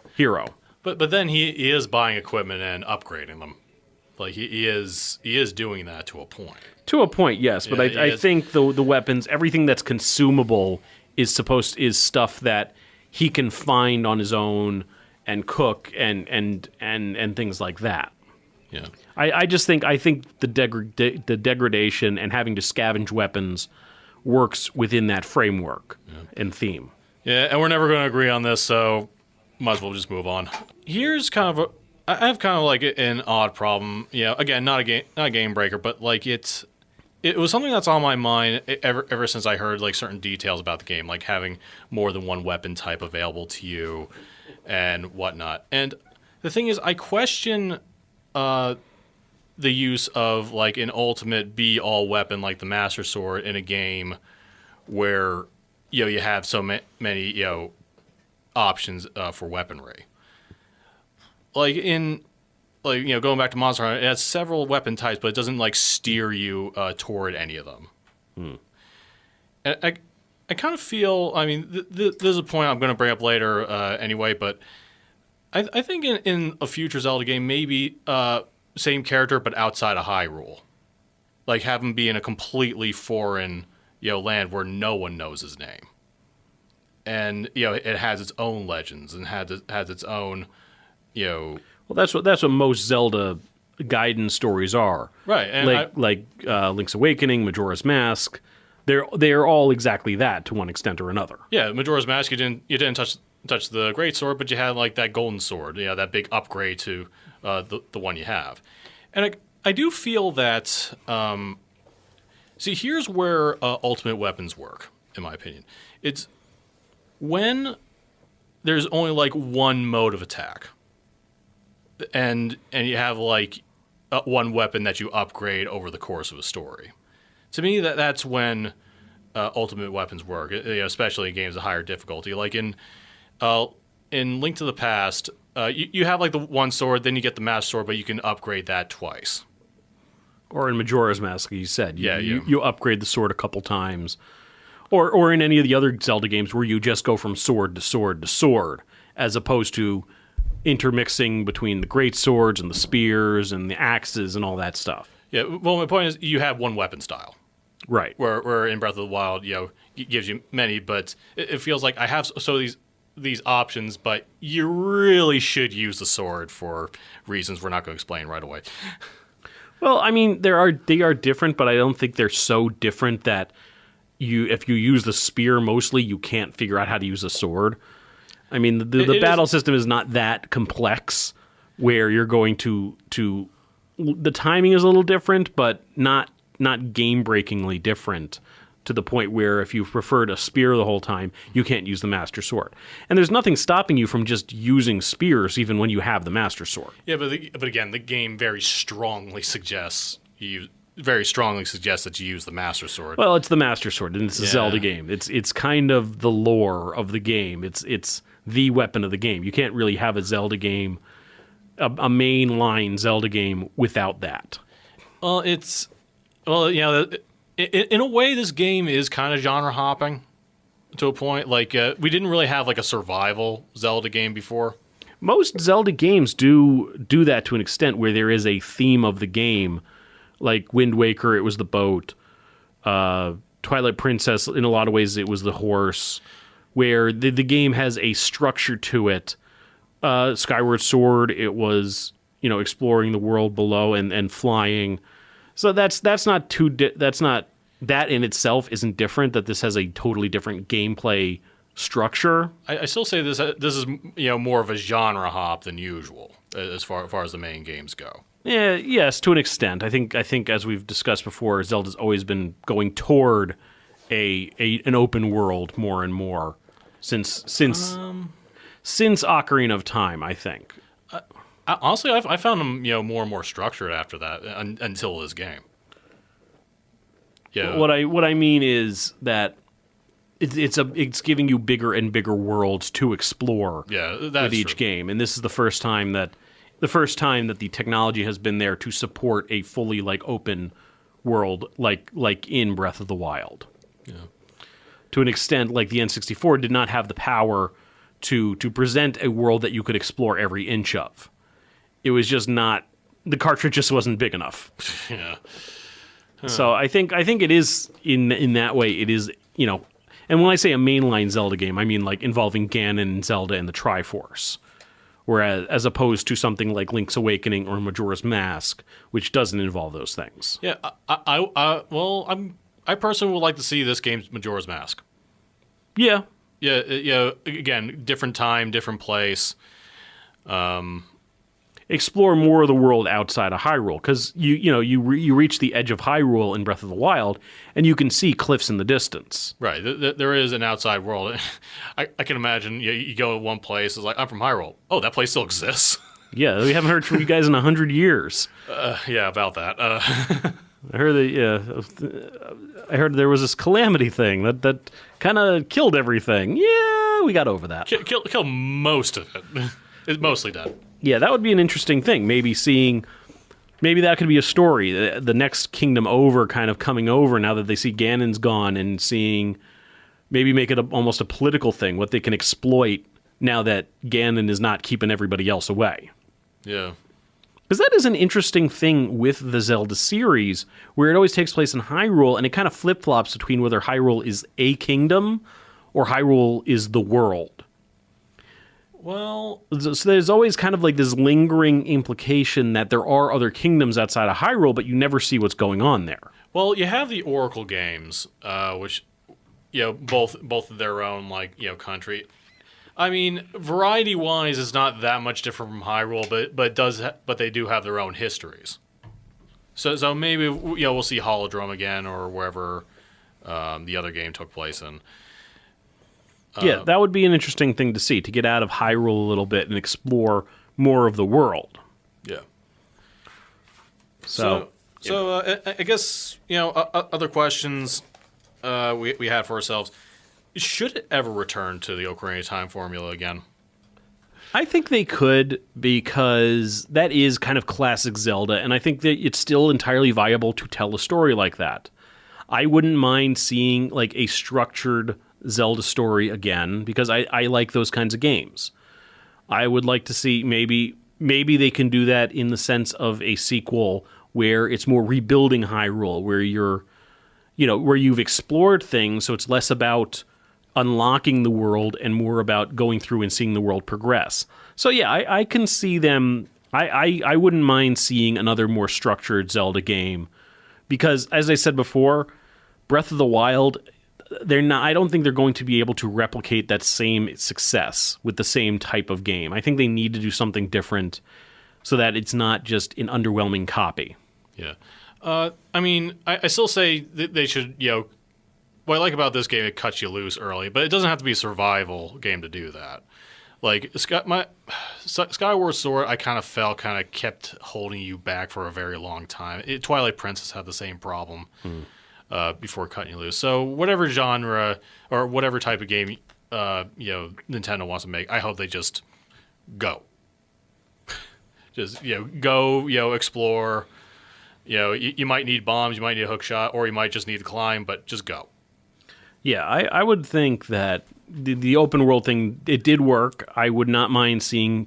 But then he is buying equipment and upgrading them. Like he is doing that to a point. To a point, yes. But I think the weapons, everything that's consumable is stuff that he can find on his own and cook and things like that. Yeah. I think the degradation and having to scavenge weapons works within that framework and theme. Yeah, and we're never going to agree on this, so might as well just move on. Here's I have kind of like an odd problem. Again, not a game breaker, but like it was something that's on my mind ever since I heard like certain details about the game, like having more than one weapon type available to you and whatnot. And the thing is, I question the use of like an ultimate be-all weapon like the Master Sword in a game where you have so many options for weaponry. Like going back to Monster Hunter, it has several weapon types, but it doesn't like steer you toward any of them. And I kind of feel, I mean, there's a point I'm going to bring up later anyway, but I think in a future Zelda game, maybe same character but outside of Hyrule. Like have him be in a completely foreign land where no one knows his name. And it has its own legends and has its own Well, that's what most Zelda guidance stories are. Right. And like Link's Awakening, Majora's Mask. They're all exactly that to one extent or another. Yeah, Majora's Mask, you didn't touch the great sword, but you had like that golden sword, that big upgrade to the one you have. And I do feel that. See, here's where ultimate weapons work, in my opinion. It's when there's only like one mode of attack, and you have like one weapon that you upgrade over the course of a story. To me, that's when ultimate weapons work, especially in games of higher difficulty. Like in Link to the Past, you have like the one sword, then you get the Master Sword, but you can upgrade that twice. Or in Majora's Mask, you said, you upgrade the sword a couple times. Or in any of the other Zelda games where you just go from sword to sword to sword, as opposed to intermixing between the great swords and the spears and the axes and all that stuff. Yeah, well, my point is you have one weapon style. Right. Where in Breath of the Wild, it gives you many, but it feels like I have these options, but you really should use the sword for reasons we're not going to explain right away. Well, I mean, they are different, but I don't think they're so different that if you use the spear mostly, you can't figure out how to use a sword. I mean, the battle system is not that complex where you're going to the timing is a little different, but not game-breakingly different to the point where if you preferred a spear the whole time, you can't use the Master Sword. And there's nothing stopping you from just using spears even when you have the Master Sword. Yeah, but again, the game very strongly suggests that you use the Master Sword. Well, it's the Master Sword, and it's a Zelda game. It's kind of the lore of the game. It's the weapon of the game. You can't really have a Zelda game, a mainline Zelda game, without that. In a way, this game is kind of genre hopping to a point. Like we didn't really have like a survival Zelda game before. Most Zelda games do that to an extent where there is a theme of the game. Like Wind Waker, it was the boat. Twilight Princess, in a lot of ways, it was the horse. Where the game has a structure to it. Skyward Sword, it was exploring the world below and flying. So that in itself isn't different. That this has a totally different gameplay structure. I still say this is more of a genre hop than usual as far as the main games go. Yeah, yes, to an extent. I think as we've discussed before, Zelda's always been going toward an open world more and more since Ocarina of Time, I think. Honestly, I found them more and more structured after that until this game. Yeah. What I mean is that it's giving you bigger and bigger worlds to explore. With each game, and this is the first time that the technology has been there to support a fully open world like in Breath of the Wild. Yeah. To an extent, like the N64 did not have the power to present a world that you could explore every inch of. It was just not, the cartridge just wasn't big enough. Yeah. Huh. So I think it is in that way it is, and when I say a mainline Zelda game, I mean involving Ganon and Zelda and the Triforce. Whereas as opposed to something like Link's Awakening or Majora's Mask, which doesn't involve those things. Yeah, I personally would like to see this game's Majora's Mask. Yeah. Yeah, again, different time, different place. Explore more of the world outside of Hyrule, because you reach the edge of Hyrule in Breath of the Wild, and you can see cliffs in the distance. Right, there is an outside world. I can imagine you go to one place, it's like, I'm from Hyrule. Oh, that place still exists. Yeah, we haven't heard from you guys in 100 years. Yeah, about that. I heard there was this calamity thing that kind of killed everything. Yeah, we got over that. Kill most of it. It's mostly dead. Yeah, that would be an interesting thing. Maybe that could be a story. The next kingdom over kind of coming over now that they see Ganon's gone and maybe make it almost a political thing, what they can exploit now that Ganon is not keeping everybody else away. Yeah. Because that is an interesting thing with the Zelda series, where it always takes place in Hyrule, and it kind of flip-flops between whether Hyrule is a kingdom or Hyrule is the world. Well, so there's always kind of this lingering implication that there are other kingdoms outside of Hyrule, but you never see what's going on there. Well, you have the Oracle games, which, both of their own, country. I mean, variety-wise, it's not that much different from Hyrule, but they do have their own histories. So maybe we'll see Holodrome again or wherever the other game took place in. Yeah, that would be an interesting thing to see, to get out of Hyrule a little bit and explore more of the world. Yeah. So I guess other questions we had for ourselves. Should it ever return to the Ocarina of Time formula again? I think they could, because that is kind of classic Zelda, and I think that it's still entirely viable to tell a story like that. I wouldn't mind seeing like a structured Zelda story again, because I like those kinds of games. I would like to see maybe they can do that in the sense of a sequel where it's more rebuilding Hyrule, where where you've explored things, so it's less about unlocking the world and more about going through and seeing the world progress. So yeah, I can see them. I wouldn't mind seeing another more structured Zelda game, because as I said before, Breath of the Wild, I don't think they're going to be able to replicate that same success with the same type of game. I think they need to do something different so that it's not just an underwhelming copy. Yeah. I mean, I still say that they should, what I like about this game, it cuts you loose early, but it doesn't have to be a survival game to do that. Like, Skyward Sword, I kind of felt kept holding you back for a very long time. Twilight Princess had the same problem before cutting you loose. So whatever genre or whatever type of game, Nintendo wants to make, I hope they just go. Just, go, explore. You might need bombs, you might need a hook shot, or you might just need to climb, but just go. Yeah, I would think that the open world thing, it did work. I would not mind seeing,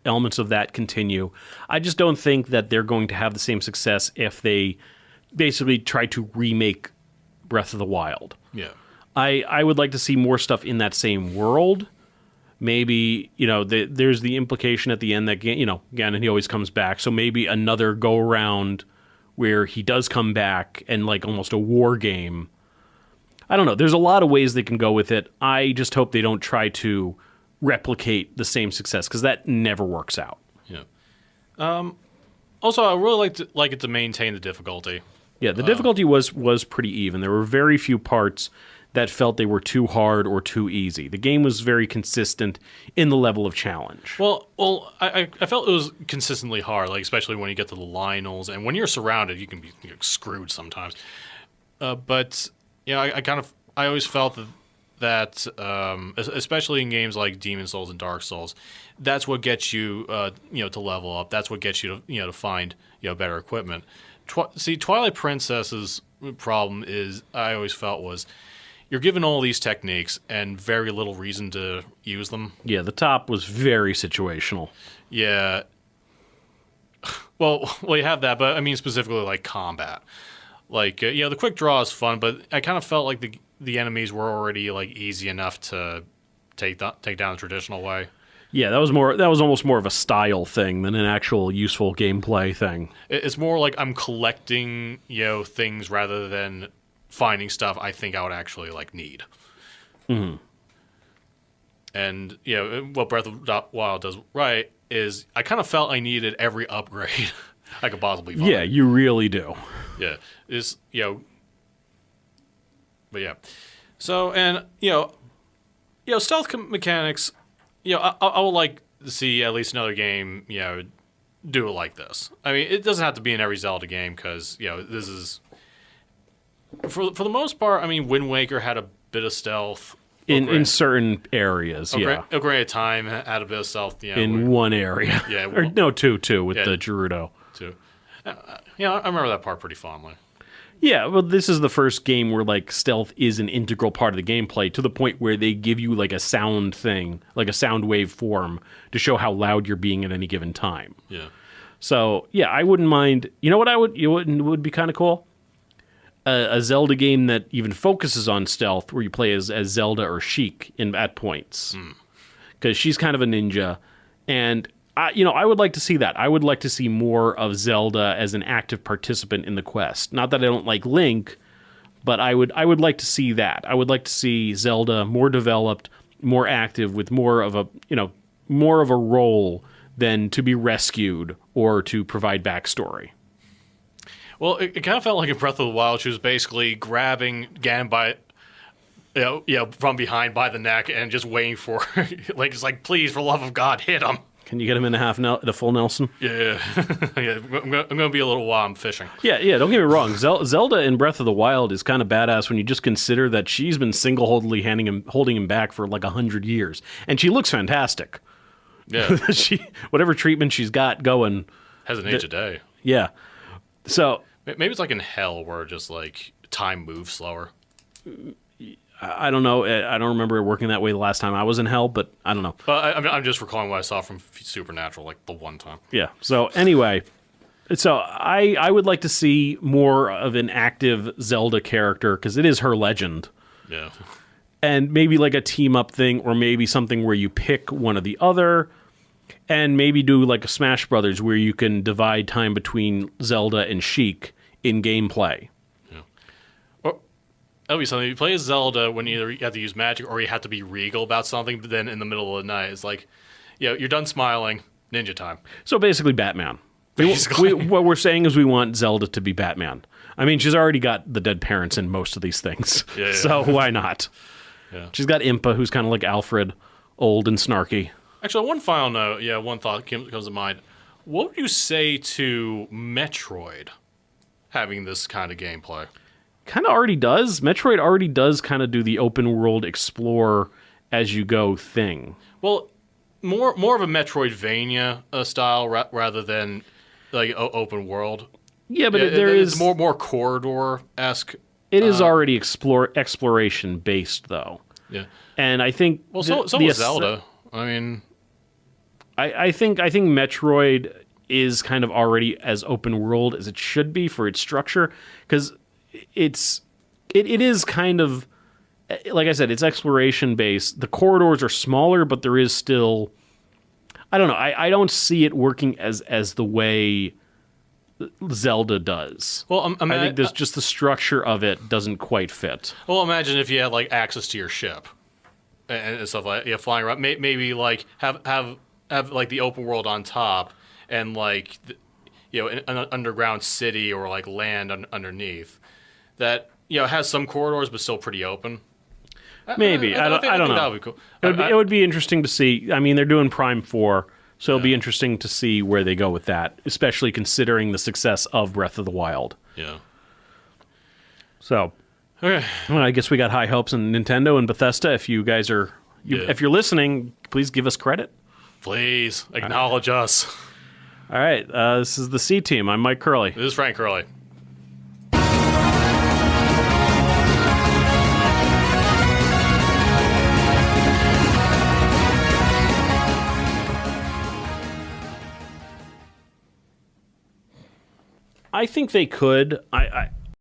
elements of that continue. I just don't think that they're going to have the same success if they basically try to remake Breath of the Wild. Yeah. I would like to see more stuff in that same world. Maybe, there's the implication at the end that, Ganon, he always comes back. So maybe another go-around where he does come back and like almost a war game. I don't know. There's a lot of ways they can go with it. I just hope they don't try to replicate the same success, because that never works out. Yeah. Also, I really like it to maintain the difficulty. Yeah, the difficulty was pretty even. There were very few parts that felt they were too hard or too easy. The game was very consistent in the level of challenge. Well, I felt it was consistently hard, like especially when you get to the Lionels, and when you're surrounded, you can be screwed sometimes. But I always felt that especially in games like Demon Souls and Dark Souls, that's what gets you to level up. That's what gets you to find better equipment. Twilight Princess's problem is, I always felt, was you're given all these techniques and very little reason to use them. Yeah, the top was very situational. Yeah. Well, you have that, but I mean specifically like combat. Like, the quick draw is fun, but I kind of felt like the enemies were already like easy enough to take down the traditional way. Yeah, that was almost more of a style thing than an actual useful gameplay thing. It's more like I'm collecting, things rather than finding stuff I think I would actually like need. Mm-hmm. And what Breath of the Wild does right is I kind of felt I needed every upgrade I could possibly find. Yeah, you really do. Yeah, but yeah. So, and stealth mechanics. I would like to see at least another game, do it like this. I mean, it doesn't have to be in every Zelda game, because this is for the most part. I mean, Wind Waker had a bit of stealth in certain areas. Ocarina of Time had a bit of stealth. In one area. Yeah, or no, two with the Gerudo. Two. I remember that part pretty fondly. Yeah, well, this is the first game where like stealth is an integral part of the gameplay, to the point where they give you like a sound thing, like a sound wave form, to show how loud you're being at any given time. Yeah. So yeah, I wouldn't mind. You know what would be kind of cool? A Zelda game that even focuses on stealth, where you play as Zelda or Sheik at points, because she's kind of a ninja, and I would like to see that. I would like to see more of Zelda as an active participant in the quest. Not that I don't like Link, but I would like to see that. I would like to see Zelda more developed, more active, with more of a role than to be rescued or to provide backstory. Well, it kind of felt like in Breath of the Wild, she was basically grabbing Ganon by, from behind by the neck and just waiting for, it's like, please, for the love of God, hit him. Can you get him in the full Nelson? Yeah, yeah. I'm gonna be a little while I'm fishing. Yeah. Don't get me wrong. Zelda in Breath of the Wild is kind of badass when you just consider that she's been single-handedly holding him back for like 100 years, and she looks fantastic. Yeah, whatever treatment she's got going hasn't aged a day. Yeah. So maybe it's like in Hell where just like time moves slower. I don't know. I don't remember it working that way the last time I was in Hell, but I don't know. But I'm just recalling what I saw from Supernatural, like the one time. Yeah. So anyway, I would like to see more of an active Zelda character because it is her legend. Yeah. And maybe like a team up thing, or maybe something where you pick one or the other, and maybe do like a Smash Brothers where you can divide time between Zelda and Sheik in gameplay. That'll be something. You play as Zelda when either you have to use magic or you have to be regal about something, but then in the middle of the night, it's like, you're done smiling, ninja time. So basically Batman. What we're saying is we want Zelda to be Batman. I mean, she's already got the dead parents in most of these things, so why not? Yeah. She's got Impa, who's kind of like Alfred, old and snarky. Actually, one final note, one thought comes to mind. What would you say to Metroid having this kind of gameplay? Kind of already does. Metroid already does kind of do the open world explore as you go thing. Well, more of a Metroidvania style rather than like open world. Yeah, but it's more corridor-esque. It is already exploration based though. Yeah, and I think so was Zelda. I mean, I think Metroid is kind of already as open world as it should be for its structure because. It is kind of, like I said, it's exploration based. The corridors are smaller, but there is still, I don't know. I don't see it working as the way Zelda does. Well, I think there's just the structure of it doesn't quite fit. Well, imagine if you had like access to your ship and stuff like flying around. Maybe like have like the open world on top and like an underground city or like land underneath. That has some corridors but still pretty open. Maybe I don't know. That would be cool. It would be interesting to see. I mean, they're doing Prime 4, so it'll be interesting to see where they go with that, especially considering the success of Breath of the Wild. Yeah. So, well, I guess we got high hopes in Nintendo and Bethesda. If you guys are, if you're listening, please give us credit. Please acknowledge us. All right, this is the C Team. I'm Mike Curley. This is Frank Curley. I think they could.